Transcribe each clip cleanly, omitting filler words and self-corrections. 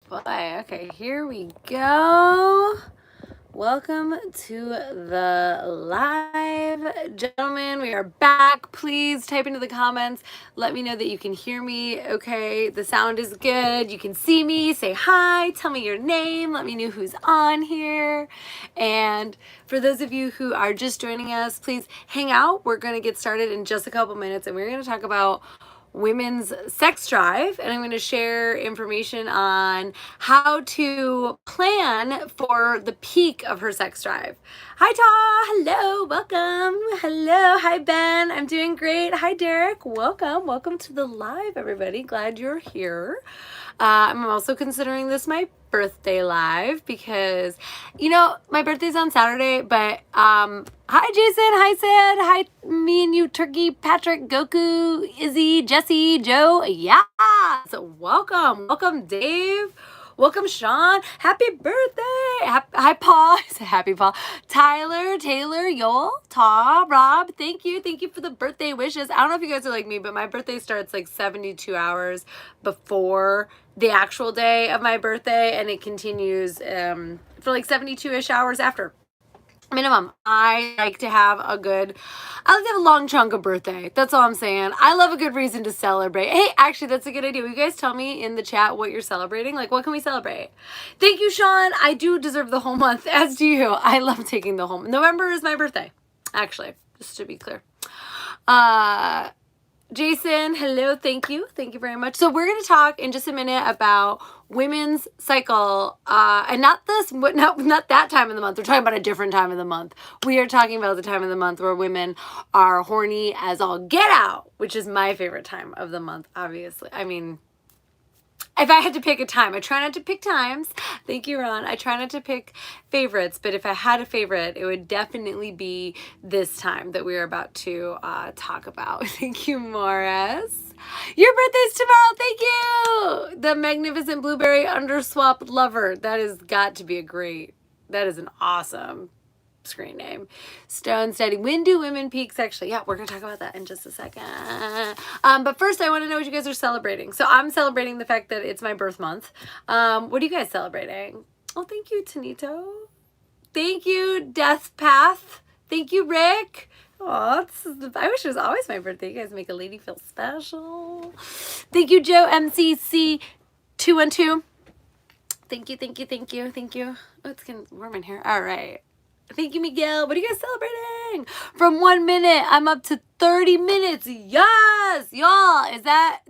Boy, okay, here we go. Welcome to the live, gentlemen. We are back. Please type into the comments. Let me know that you can hear me. Okay, the sound is good. You can see me. Say hi. Tell me your name. Let me know who's on here. And for those of you who are just joining us, please hang out. We're going to get started in just a couple minutes, and we're going to talk about women's sex drive, and I'm going to share information on how to plan for the peak of her sex drive. Hi Ta, hello, welcome. Hello, hi Ben, I'm doing great. Hi Derek, welcome to the live, everybody. Glad you're here. I'm also considering this my birthday live because, you know, my birthday's on Saturday, but hi Jason, hi Sid, hi me and you, Turkey, Patrick, Goku, Izzy, Jesse, Joe, yeah, so welcome Dave. Welcome, Sean. Happy birthday. Hi, Paul. I said happy, Paul. Tyler, Taylor, Yoel, Ta, Rob. Thank you. Thank you for the birthday wishes. I don't know if you guys are like me, but my birthday starts like 72 hours before the actual day of my birthday, and it continues for like 72-ish hours after. Minimum. I like to have a long chunk of birthday. That's all I'm saying. I love a good reason to celebrate. Hey, actually, that's a good idea. Will you guys tell me in the chat what you're celebrating? Like, what can we celebrate? Thank you, Sean. I do deserve the whole month, as do you. I love taking the whole. November is my birthday, actually, just to be clear. Jason, hello, thank you very much. So we're going to talk in just a minute about women's cycle, and not that time of the month. We're talking about a different time of the month. We are talking about the time of the month where women are horny as all get out, which is my favorite time of the month, obviously. I mean, if I had to pick a time, I try not to pick times. Thank you, Ron. I try not to pick favorites, but if I had a favorite, it would definitely be this time that we are about to talk about. Thank you, Morris. Your birthday's tomorrow. Thank you. The magnificent blueberry underswap lover. That has got to be that is an awesome screen name. Stone Steady. When do women peak sexually? Yeah, we're gonna talk about that in just a second. But first I want to know what you guys are celebrating. So I'm celebrating the fact that it's my birth month. What are you guys celebrating? Oh, thank you, Tanito. Thank you, Death Path. Thank you, Rick. Oh, I wish it was always my birthday. You guys make a lady feel special. Thank you, Joe MCC 212. Thank you. Oh, it's getting warm in here. All right. Thank you, Miguel. What are you guys celebrating? From 1 minute, I'm up to 30 minutes. Yes, y'all.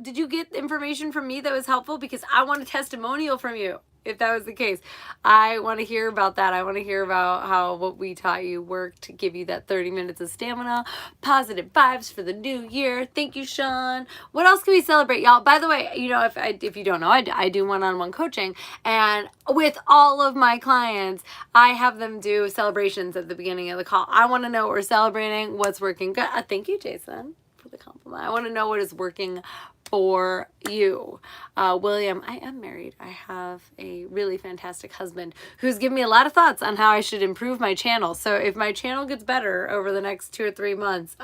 Did you get information from me that was helpful? Because I want a testimonial from you, if that was the case. I want to hear about that. I want to hear about how what we taught you worked to give you that 30 minutes of stamina, positive vibes for the new year. Thank you, Sean. What else can we celebrate, y'all? By the way, you know, if you don't know, I do one-on-one coaching, and with all of my clients, I have them do celebrations at the beginning of the call. I want to know what we're celebrating, what's working good. Thank you, Jason, for the compliment. I want to know what is working for you. William, I am married. I have a really fantastic husband who's given me a lot of thoughts on how I should improve my channel. So if my channel gets better over the next 2 or 3 months,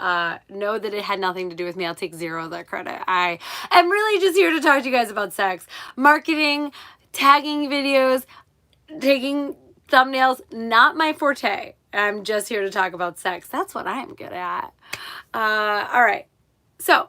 know that it had nothing to do with me. I'll take zero of that credit. I am really just here to talk to you guys about sex, marketing, tagging videos, taking thumbnails, not my forte. I'm just here to talk about sex. That's what I'm good at. All right. So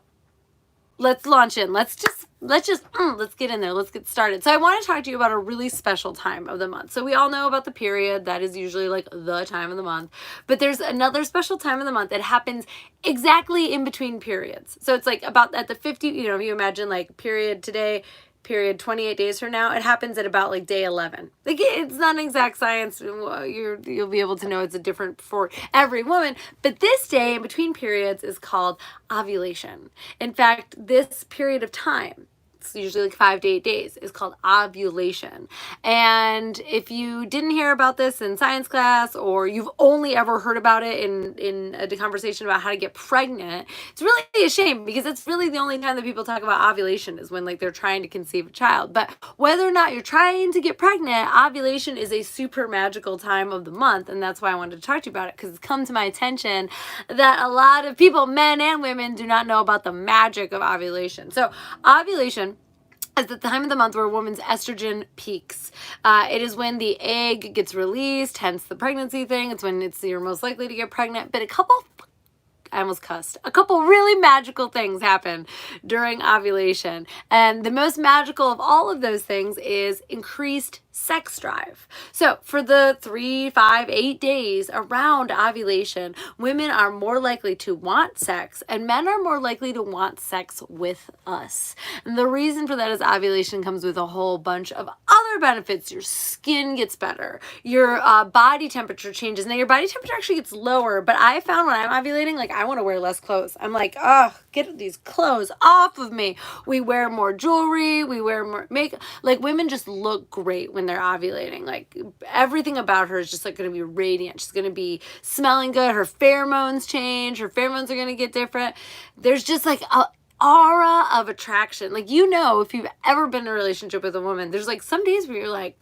let's launch in. Let's get in there. Let's get started. So I want to talk to you about a really special time of the month. So we all know about the period. That is usually like the time of the month. But there's another special time of the month that happens exactly in between periods. So it's like about at the 50, you know, if you imagine like period today, period 28 days from now, it happens at about like day 11. Like, it's not an exact science. You'll be able to know it's a different for every woman, but this day in between periods is called ovulation. In fact, this period of time, it's usually like 5 to 8 days, is called ovulation. And if you didn't hear about this in science class, or you've only ever heard about it in a conversation about how to get pregnant, it's really a shame, because it's really the only time that people talk about ovulation is when like they're trying to conceive a child. But whether or not you're trying to get pregnant, ovulation is a super magical time of the month, and that's why I wanted to talk to you about it, because it's come to my attention that a lot of people, men and women, do not know about the magic of ovulation. So ovulation is the time of the month where a woman's estrogen peaks. It is when the egg gets released, hence the pregnancy thing. It's when you're most likely to get pregnant. But I almost cussed. A couple really magical things happen during ovulation. And the most magical of all of those things is increased sex drive. So for the 3, 5, 8 days around ovulation, women are more likely to want sex and men are more likely to want sex with us. And the reason for that is ovulation comes with a whole bunch of other benefits. Your skin gets better. Your body temperature changes. Now your body temperature actually gets lower, but I found when I'm ovulating, like I want to wear less clothes. I'm like, oh, get these clothes off of me. We wear more jewelry. We wear more makeup. Like women just look great when they're ovulating. Like everything about her is just like going to be radiant. She's going to be smelling good. Her pheromones change. Her pheromones are going to get different. There's just like a aura of attraction. Like, you know, if you've ever been in a relationship with a woman, there's like some days where you're like,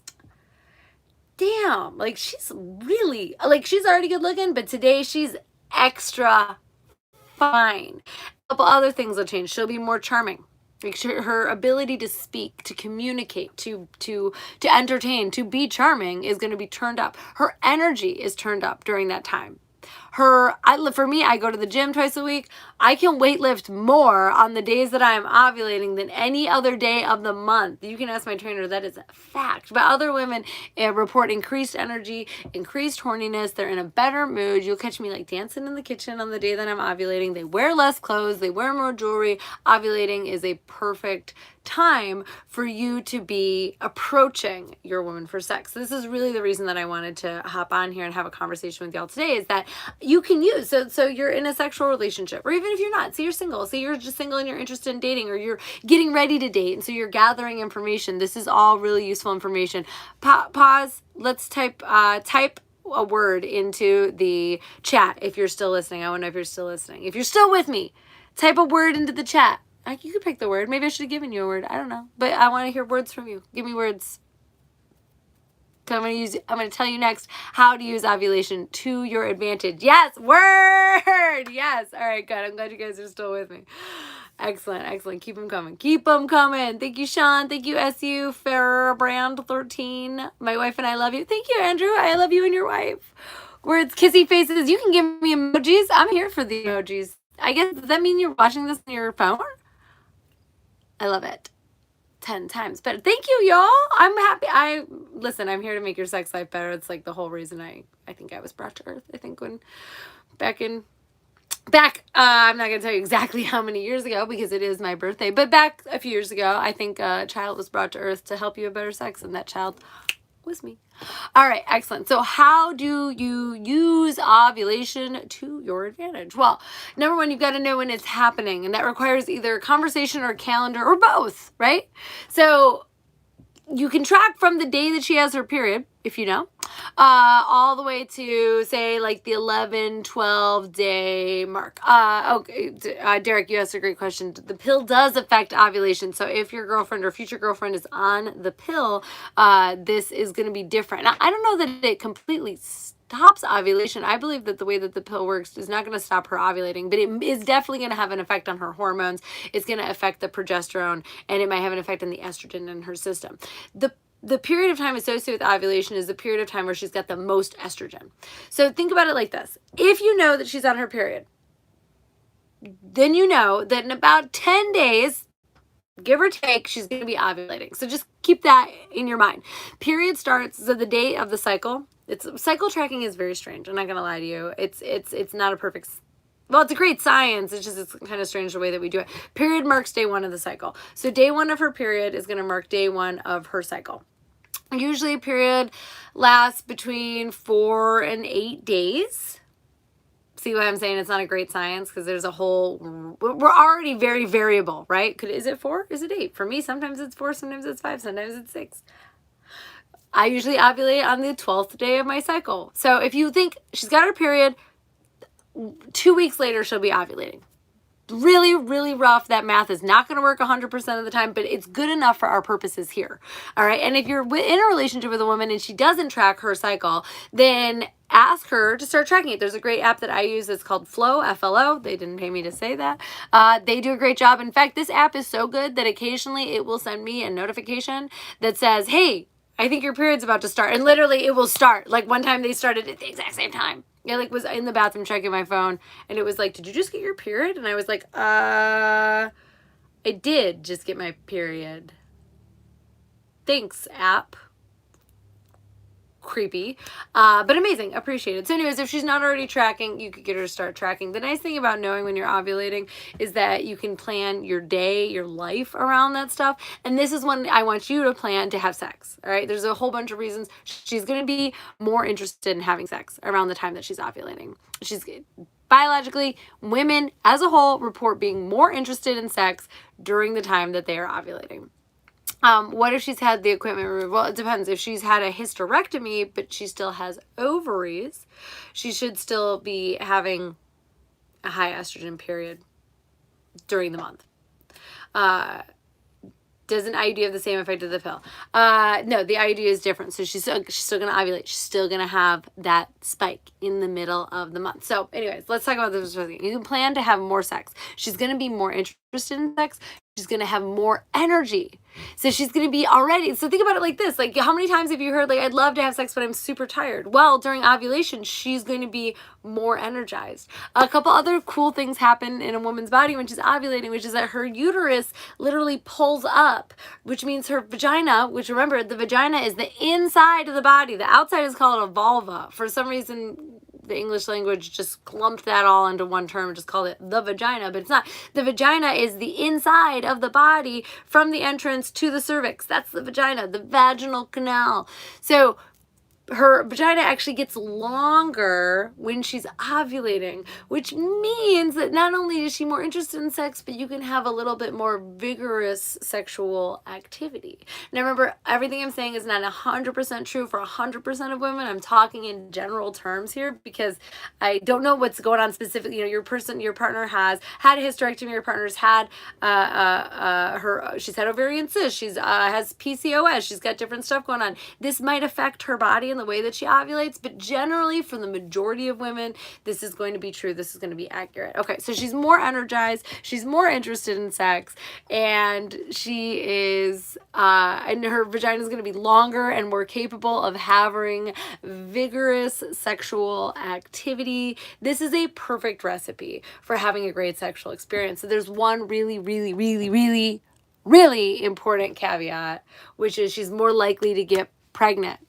damn, like she's really, like she's already good looking, but today she's extra fine. A couple other things will change. She'll be more charming. Like her ability to speak, to communicate, to entertain, to be charming is going to be turned up. Her energy is turned up during that time. For me, I go to the gym twice a week. I can weightlift more on the days that I am ovulating than any other day of the month. You can ask my trainer, that is a fact. But other women report increased energy, increased horniness. They're in a better mood. You'll catch me like dancing in the kitchen on the day that I'm ovulating. They wear less clothes. They wear more jewelry. Ovulating is a perfect time for you to be approaching your woman for sex. This is really the reason that I wanted to hop on here and have a conversation with y'all today, is that you can use, so you're in a sexual relationship, or even if you're not, say you're single, say you're just single and you're interested in dating, or you're getting ready to date, and so you're gathering information. This is all really useful information. Pause. Let's type a word into the chat if you're still listening. I want to know if you're still listening. If you're still with me, type a word into the chat. You could pick the word. Maybe I should have given you a word. I don't know. But I want to hear words from you. Give me words. So I'm going to tell you next how to use ovulation to your advantage. Yes, word. Yes. All right, good. I'm glad you guys are still with me. Excellent, excellent. Keep them coming. Keep them coming. Thank you, Sean. Thank you, SU, Fairbrand 13. My wife and I love you. Thank you, Andrew. I love you and your wife. Words, kissy faces. You can give me emojis. I'm here for the emojis. I guess, does that mean you're watching this on your phone? I love it. 10 times better. Thank you, y'all. I'm happy. Listen, I'm here to make your sex life better. It's like the whole reason I think I was brought to earth. I think when I'm not going to tell you exactly how many years ago because it is my birthday, but back a few years ago, I think a child was brought to earth to help you have better sex, and that child was me. All right, excellent. So how do you use ovulation to your advantage? Well, number one, you've got to know when it's happening, and that requires either a conversation or a calendar or both, right? So you can track from the day that she has her period, if you know, all the way to, say, like the 11, 12 day mark. Derek, you asked a great question. The pill does affect ovulation. So if your girlfriend or future girlfriend is on the pill, this is going to be different. Now, I don't know that it completely stops ovulation. I believe that the way that the pill works is not going to stop her ovulating, but it is definitely going to have an effect on her hormones. It's going to affect the progesterone, and it might have an effect on the estrogen in her system. The period of time associated with ovulation is the period of time where she's got the most estrogen. So think about it like this. If you know that she's on her period, then you know that in about 10 days, give or take, she's going to be ovulating. So just keep that in your mind. Period starts, so the day of the cycle. Cycle tracking is very strange. I'm not going to lie to you. It's not a perfect, well, it's a great science. It's kind of strange the way that we do it. Period marks day one of the cycle. So day one of her period is going to mark day one of her cycle. Usually a period lasts between 4 and 8 days. See what I'm saying? It's not a great science because there's a whole, we're already very variable, right? Is it 4? Is it 8? For me, sometimes it's 4, sometimes it's 5, sometimes it's 6. I usually ovulate on the 12th day of my cycle. So if you think she's got her period, 2 weeks later, she'll be ovulating. really, really rough. That math is not going to work 100% of the time, but it's good enough for our purposes here. All right. And if you're in a relationship with a woman and she doesn't track her cycle, then ask her to start tracking it. There's a great app that I use. It's called Flow, F-L-O. They didn't pay me to say that. They do a great job. In fact, this app is so good that occasionally it will send me a notification that says, hey, I think your period's about to start. And literally it will start. Like one time they started at the exact same time. I like was in the bathroom checking my phone and it was like, did you just get your period? And I was like, I did just get my period. Thanks, app. Creepy, but amazing, appreciated. So anyways, if she's not already tracking, you could get her to start tracking. The nice thing about knowing when you're ovulating is that you can plan your day, your life around that stuff. And this is when I want you to plan to have sex. All right. There's a whole bunch of reasons she's going to be more interested in having sex around the time that she's ovulating. She's biologically, women as a whole report being more interested in sex during the time that they are ovulating. What if she's had the equipment removed? Well, it depends. If she's had a hysterectomy, but she still has ovaries, she should still be having a high estrogen period during the month. Does an IUD have the same effect as the pill? No, the IUD is different. So she's still going to ovulate. She's still going to have that spike in the middle of the month. So anyways, let's talk about this. You can plan to have more sex. She's going to be more interested in sex. She's going to have more energy. So she's going to be already, so think about it like this, like how many times have you heard, like, I'd love to have sex, but I'm super tired? Well, during ovulation, she's going to be more energized. A couple other cool things happen in a woman's body when she's ovulating, which is that her uterus literally pulls up, which means her vagina, which remember, the vagina is the inside of the body. The outside is called a vulva. For some reason, the English language just clumped that all into one term and just called it the vagina, but it's not. The vagina is the inside of the body from the entrance to the cervix. That's the vagina, the vaginal canal. So her vagina actually gets longer when she's ovulating, which means that not only is she more interested in sex, but you can have a little bit more vigorous sexual activity. Now remember, everything I'm saying is not 100% true for 100% of women. I'm talking in general terms here because I don't know what's going on specifically. You know, your partner has had a hysterectomy, your partner's had she's had ovarian cysts, she's has PCOS, she's got different stuff going on. This might affect her body in the way that she ovulates, but generally for the majority of women, this is going to be true. This is going to be accurate. Okay, so she's more energized, she's more interested in sex, and she is, and her vagina is going to be longer and more capable of having vigorous sexual activity. This is a perfect recipe for having a great sexual experience. So there's one really, really, really, really, really important caveat, which is she's more likely to get pregnant.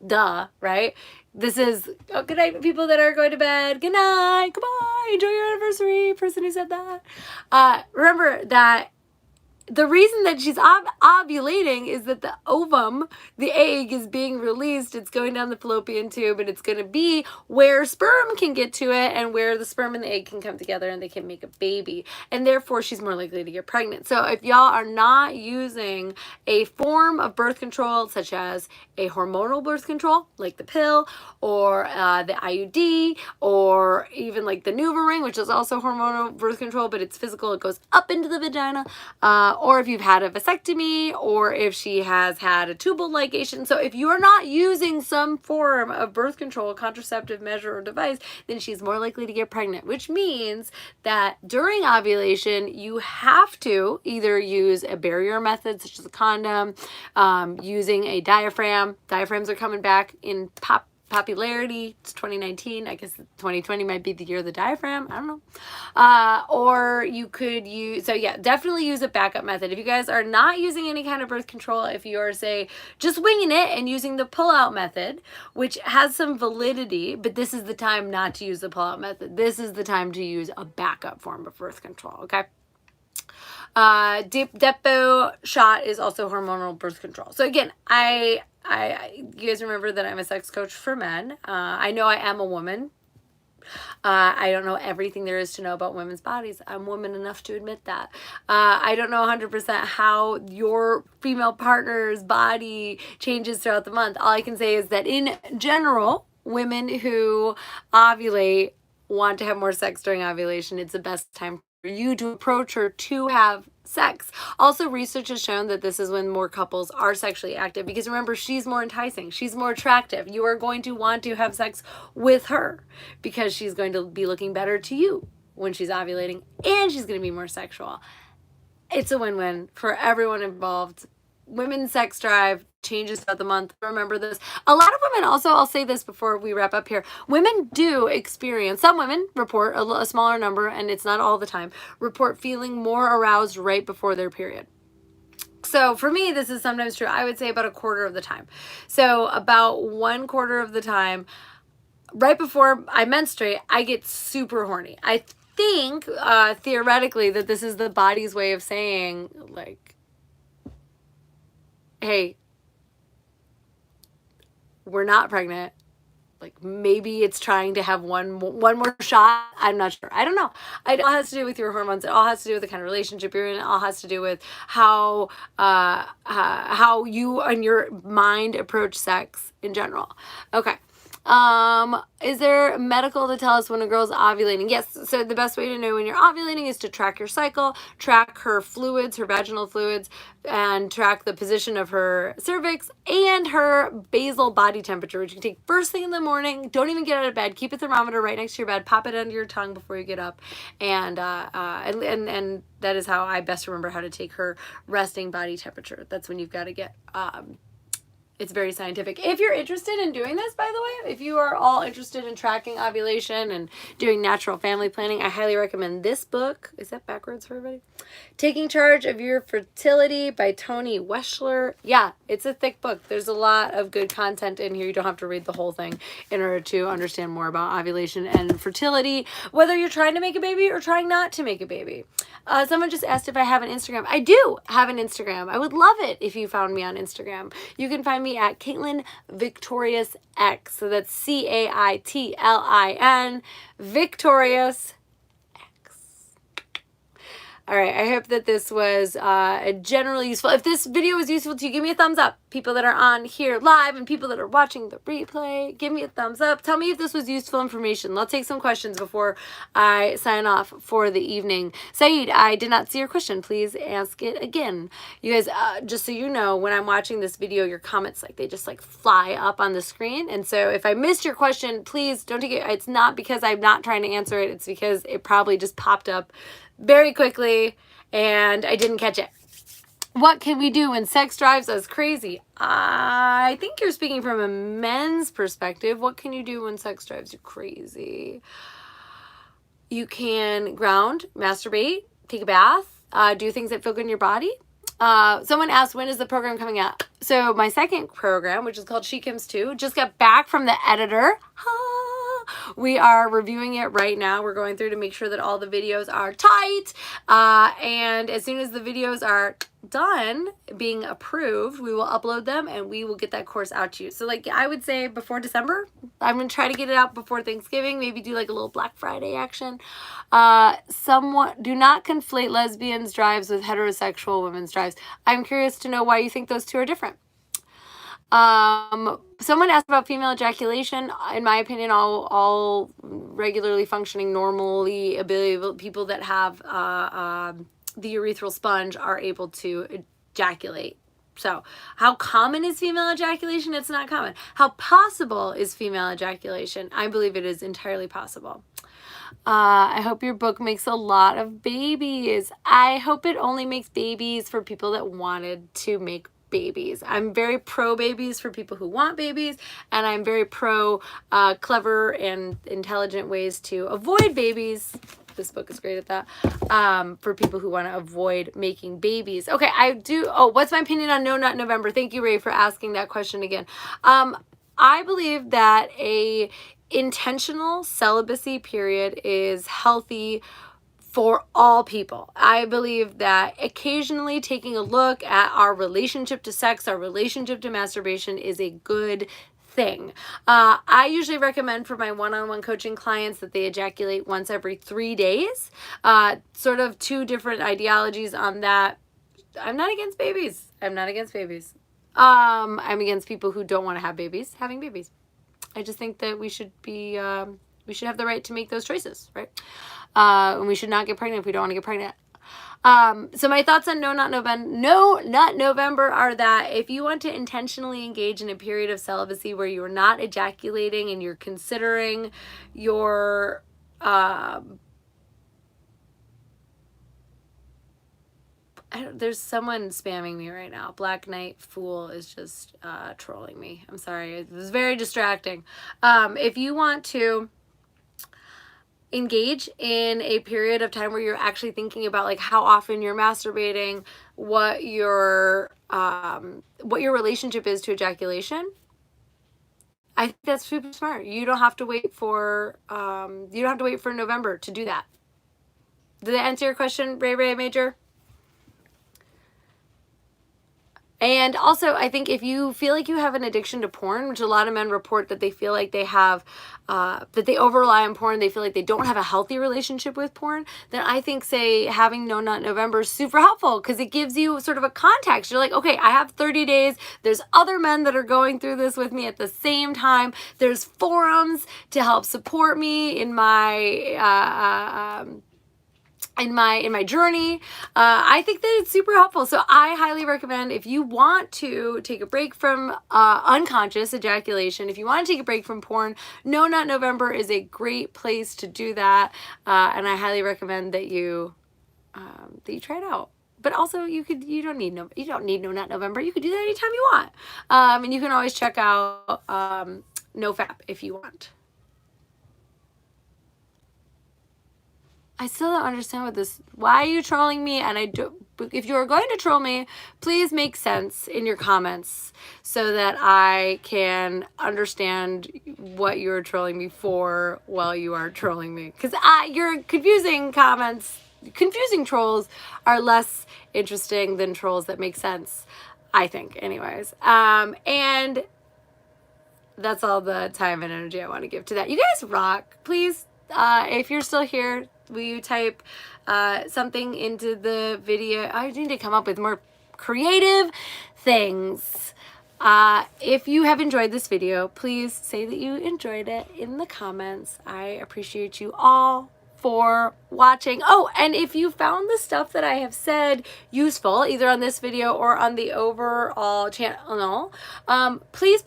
Duh, right? This is, oh, good night, people that are going to bed. Good night. Goodbye. Enjoy your anniversary, person who said that. Remember that the reason that she's ovulating is that the ovum, the egg, is being released. It's going down the fallopian tube, and it's going to be where sperm can get to it and where the sperm and the egg can come together and they can make a baby. And therefore, she's more likely to get pregnant. So if y'all are not using a form of birth control, such as a hormonal birth control, like the pill, or the IUD, or even like the NuvaRing, which is also hormonal birth control, but it's physical. It goes up into the vagina. Or if you've had a vasectomy, or if she has had a tubal ligation. So if you're not using some form of birth control, contraceptive measure or device, then she's more likely to get pregnant, which means that during ovulation, you have to either use a barrier method, such as a condom, using a diaphragm. Diaphragms are coming back in popularity. It's 2019. I guess 2020 might be the year of the diaphragm. I don't know. Or you could use, so yeah, definitely use a backup method. If you guys are not using any kind of birth control, if you are, say, just winging it and using the pull-out method, which has some validity, but this is the time not to use the pull-out method. This is the time to use a backup form of birth control, okay? Depo shot is also hormonal birth control. So again, you guys remember that I'm a sex coach for men. I know I am a woman. I don't know everything there is to know about women's bodies. I'm woman enough to admit that. I don't know 100% how your female partner's body changes throughout the month. All I can say is that in general, women who ovulate want to have more sex during ovulation. It's the best time you to approach her to have sex. Also, research has shown that this is when more couples are sexually active, because remember, she's more enticing, she's more attractive. You are going to want to have sex with her because she's going to be looking better to you when she's ovulating, and she's going to be more sexual. It's a win-win for everyone involved. Women's sex drive changes throughout the month. Remember this. A lot of women also, I'll say this before we wrap up here, women do experience, some women report, a smaller number, and it's not all the time, report feeling more aroused right before their period. So for me, this is sometimes true. I would say about a quarter of the time. So about 1/4 of the time, right before I menstruate, I get super horny. I think theoretically that this is the body's way of saying, like, hey, we're not pregnant. Like, maybe it's trying to have one more shot. I'm not sure. I don't know. It all has to do with your hormones. It all has to do with the kind of relationship you're in. It all has to do with how you and your mind approach sex in general. Okay. Is there medical to tell us when a girl's ovulating? Yes. So the best way to know when you're ovulating is to track your cycle, track her fluids, her vaginal fluids, and track the position of her cervix and her basal body temperature, which you can take first thing in the morning. Don't even get out of bed. Keep a thermometer right next to your bed. Pop it under your tongue before you get up. And that is how I best remember how to take her resting body temperature. That's when you've got to get, it's very scientific. If you're interested in doing this, by the way, if you are all interested in tracking ovulation and doing natural family planning, I highly recommend this book. Is that backwards for everybody? Taking Charge of Your Fertility by Toni Weschler. Yeah, it's a thick book. There's a lot of good content in here. You don't have to read the whole thing in order to understand more about ovulation and fertility, whether you're trying to make a baby or trying not to make a baby. Someone just asked if I have an Instagram. I do have an Instagram. I would love it if you found me on Instagram. You can find me at Caitlin Victorious X. So that's CAITLIN Victorious. All right, I hope that this was generally useful. If this video was useful to you, give me a thumbs up. People that are on here live and people that are watching the replay, give me a thumbs up. Tell me if this was useful information. I'll take some questions before I sign off for the evening. Saeed, I did not see your question. Please ask it again. You guys, just so you know, when I'm watching this video, your comments, like, they just like fly up on the screen. And so if I missed your question, please don't take it. It's not because I'm not trying to answer it. It's because it probably just popped up very quickly and I didn't catch it. What can we do when sex drives us crazy? I think you're speaking from a men's perspective. What can you do when sex drives you crazy? You can ground, masturbate, take a bath, do things that feel good in your body. Someone asked, when is the program coming out? So my second program, which is called She Comes Too, just got back from the editor. We are reviewing it right now. We're going through to make sure that all the videos are tight. And as soon as the videos are done being approved, we will upload them and we will get that course out to you. So like I would say before December, I'm going to try to get it out before Thanksgiving, maybe do like a little Black Friday action. Somewhat, do not conflate lesbians' drives with heterosexual women's drives. I'm curious to know why you think those two are different. Someone asked about female ejaculation. In my opinion, all regularly functioning, normally able people that have the urethral sponge are able to ejaculate. So how common is female ejaculation? It's not common. How possible is female ejaculation? I believe it is entirely possible. I hope your book makes a lot of babies. I hope it only makes babies for people that wanted to make babies. I'm very pro babies for people who want babies, and I'm very pro clever and intelligent ways to avoid babies. This book is great at that. For people who want to avoid making babies. Okay, I do. Oh, what's my opinion on No Nut November? Thank you, Ray, for asking that question again. I believe that a intentional celibacy period is healthy for all people. I believe that occasionally taking a look at our relationship to sex, our relationship to masturbation is a good thing. I usually recommend for my one-on-one coaching clients that they ejaculate once every 3 days. Sort of two different ideologies on that. I'm not against babies. I'm not against babies. I'm against people who don't want to have babies having babies. I just think that we should be We should have the right to make those choices, right? And we should not get pregnant if we don't want to get pregnant. So my thoughts on No Nut November are that if you want to intentionally engage in a period of celibacy where you're not ejaculating and you're considering your there's someone spamming me right now. Black Knight Fool is just trolling me. I'm sorry. It was very distracting. If you want to engage in a period of time where you're actually thinking about like how often you're masturbating, what your relationship is to ejaculation, I think that's super smart. You don't have to wait for November to do that. Did that answer your question, Ray Major? And also, I think if you feel like you have an addiction to porn, which a lot of men report that they feel like they have, that they over-rely on porn, they feel like they don't have a healthy relationship with porn, then I think, say, having No Nut November is super helpful because it gives you sort of a context. You're like, okay, I have 30 days. There's other men that are going through this with me at the same time. There's forums to help support me in my in my journey. I think that it's super helpful. So I highly recommend, if you want to take a break from unconscious ejaculation, if you want to take a break from porn, No Nut November is a great place to do that. And I highly recommend that you try it out. But also you don't need No Nut November. You could do that anytime you want. And you can always check out NoFap if you want. I still don't understand what this, why are you trolling me? And if you are going to troll me, please make sense in your comments so that I can understand what you're trolling me for while you are trolling me. Because your confusing comments, confusing trolls are less interesting than trolls that make sense, I think, anyways. And that's all the time and energy I want to give to that. You guys rock. Please, if you're still here, will you type something into the video? I need to come up with more creative things. If you have enjoyed this video, please say that you enjoyed it in the comments. I appreciate you all for watching. Oh, and if you found the stuff that I have said useful, either on this video or on the overall channel, please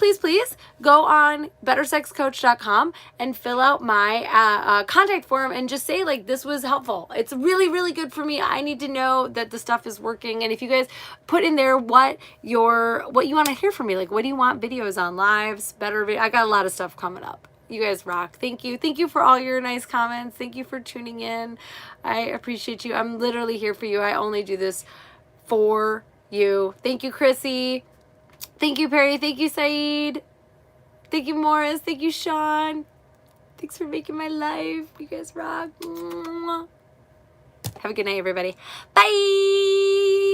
go on bettersexcoach.com and fill out my contact form and just say, like, this was helpful. It's really good for me. I need to know that the stuff is working. And if you guys put in there what you want to hear from me, like, what do you want videos on, lives, I got a lot of stuff coming up. You guys rock. Thank you. Thank you for all your nice comments. Thank you for tuning in. I appreciate you. I'm literally here for you. I only do this for you. Thank you, Chrissy. Thank you, Perry. Thank you, Saeed. Thank you, Morris. Thank you, Sean. Thanks for making my life. You guys rock. Have a good night, everybody. Bye.